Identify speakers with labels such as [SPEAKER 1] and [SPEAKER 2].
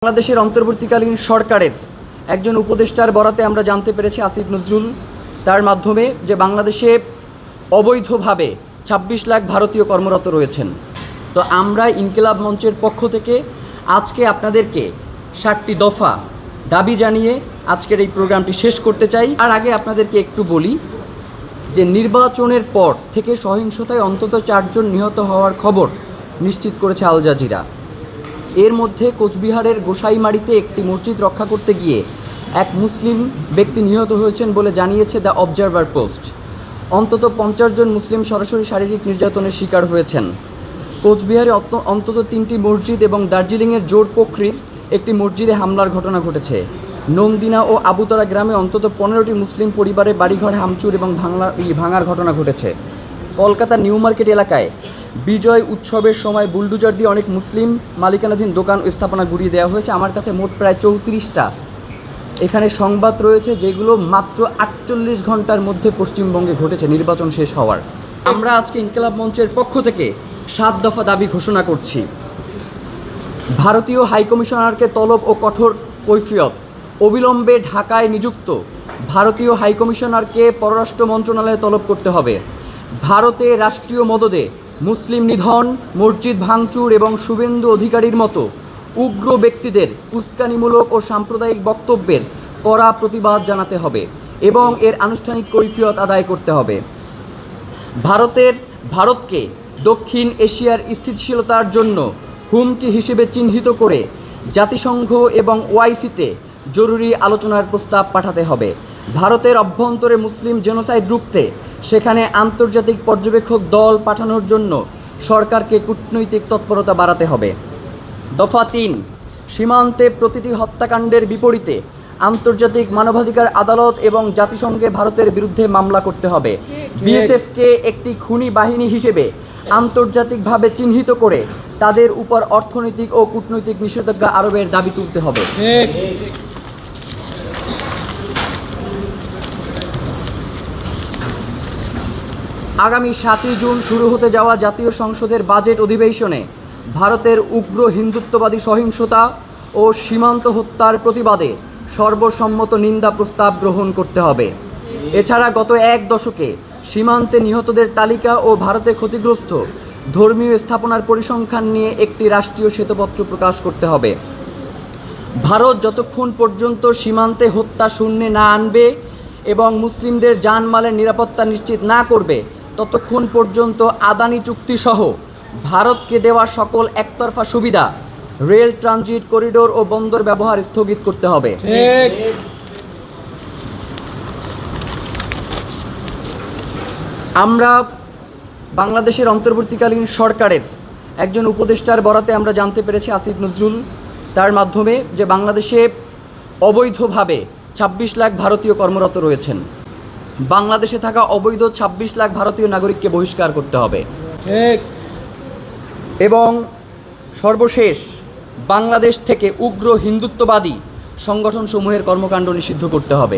[SPEAKER 1] বাংলাদেশের অন্তর্বর্তীকালীন সরকারের একজন উপদেষ্টার বরাতে আমরা জানতে পেরেছি আসিফ নজরুল তার মাধ্যমে যে বাংলাদেশে অবৈধভাবে ২৬ লাখ ভারতীয় কর্মরত রয়েছেন। তো আমরা ইনকিলাব মঞ্চের পক্ষ থেকে আজকে আপনাদেরকে ৭টি দফা দাবি জানিয়ে আজকের এই প্রোগ্রামটি শেষ করতে চাই। আর আগে আপনাদেরকে একটু বলি যে নির্বাচনের পর থেকে সহিংসতায় অন্তত ৪ জন নিহত হওয়ার খবর নিশ্চিত করেছে আল জাজিরা। এর মধ্যে কোচবিহারের গোসাইমারিতে একটি মসজিদ রক্ষা করতে গিয়ে এক মুসলিম ব্যক্তি নিহত হয়েছেন বলে জানিয়েছে দ্য অবজারভার পোস্ট। অন্তত ৫০ জন মুসলিম সরাসরি শারীরিক নির্যাতনের শিকার হয়েছেন। কোচবিহারে অন্তত ৩টি মসজিদ এবং দার্জিলিংয়ের জোরপোখরির একটি মসজিদে হামলার ঘটনা ঘটেছে। নন্দিনা ও আবুতরা গ্রামে অন্তত ১৫টি মুসলিম পরিবারে বাড়িঘর হামচুর এবং ভাঙার ঘটনা ঘটেছে। কলকাতার নিউ মার্কেট এলাকায় বিজয় উৎসবের সময় বুলডোজার দিয়ে অনেক মুসলিম মালিকানাধীন দোকান স্থাপনা গুড়িয়ে দেওয়া হয়েছে। আমার কাছে মোট প্রায় ৩৪টা এখানে সংবাদ রয়েছে যেগুলো মাত্র ৪৮ ঘন্টার মধ্যে পশ্চিমবঙ্গে ঘটেছে নির্বাচন শেষ হওয়ার। আমরা আজকে ইনকিলাব মঞ্চের পক্ষ থেকে ৭ দফা দাবি ঘোষণা করছি। ভারতীয় হাইকমিশনারকে তলব ও কঠোর কৈফিয়ত। অবিলম্বে ঢাকায় নিযুক্ত ভারতীয় হাইকমিশনারকে পররাষ্ট্র মন্ত্রণালয়ে তলব করতে হবে। ভারতে রাষ্ট্রীয় মদদে মুসলিম নিধন, মসজিদ ভাঙচুর এবং শুভেন্দু অধিকারীর মতো উগ্র ব্যক্তিদের উস্কানিমূলক ও সাম্প্রদায়িক বক্তব্যের কড়া প্রতিবাদ জানাতে হবে এবং এর আনুষ্ঠানিক কৈফিয়ত আদায় করতে হবে। ভারতকে দক্ষিণ এশিয়ার স্থিতিশীলতার জন্য হুমকি হিসেবে চিহ্নিত করে জাতিসংঘ এবং ওআইসিতে জরুরি আলোচনার প্রস্তাব পাঠাতে হবে। ভারতের অভ্যন্তরে মুসলিম জেনোসাইড রুখতে সেখানে আন্তর্জাতিক পর্যবেক্ষক দল পাঠানোর জন্য সরকারকে কূটনৈতিক তৎপরতা বাড়াতে হবে। দফা ৩, সীমান্তে প্রতিটি হত্যাকাণ্ডের বিপরীতে আন্তর্জাতিক মানবাধিকার আদালত এবং জাতিসংঘে ভারতের বিরুদ্ধে মামলা করতে হবে। বিএসএফকে একটি খুনি বাহিনী হিসেবে আন্তর্জাতিকভাবে চিহ্নিত করে তাদের উপর অর্থনৈতিক ও কূটনৈতিক নিষেধাজ্ঞা আরোপের দাবি তুলতে হবে। আগামী ৭ই জুন শুরু হতে যাওয়া জাতীয় সংসদের বাজেট অধিবেশনে ভারতের উগ্র হিন্দুত্ববাদী সহিংসতা ও সীমান্ত হত্যার প্রতিবাদে সর্বসম্মত নিন্দা প্রস্তাব গ্রহণ করতে হবে। এছাড়া গত ১ দশকে সীমান্তে নিহতদের তালিকা ও ভারতে ক্ষতিগ্রস্ত ধর্মীয় স্থাপনার পরিসংখ্যান নিয়ে একটি রাষ্ট্রীয় শ্বেতপত্র প্রকাশ করতে হবে। ভারত যতক্ষণ পর্যন্ত সীমান্তে হত্যা শূন্যে না আনবে এবং মুসলিমদের জানমালের নিরাপত্তা নিশ্চিত না করবে ততক্ষণ পর্যন্ত আদানি চুক্তিসহ ভারতকে দেওয়া সকল একতরফা সুবিধা, রেল ট্রানজিট করিডোর ও বন্দর ব্যবহার স্থগিত করতে হবে। আমরা বাংলাদেশের অন্তর্বর্তীকালীন সরকারের একজন উপদেষ্টার বরাতে আমরা জানতে পেরেছি আসিফ নজরুল তার মাধ্যমে যে বাংলাদেশে অবৈধভাবে ২৬ লাখ ভারতীয় কর্মরত রয়েছেন। বাংলাদেশে থাকা অবৈধ ২৬ লাখ ভারতীয় নাগরিককে বহিষ্কার করতে হবে এবং সর্বশেষ বাংলাদেশ থেকে উগ্র হিন্দুত্ববাদী সংগঠনসমূহের কর্মকাণ্ড নিষিদ্ধ করতে হবে।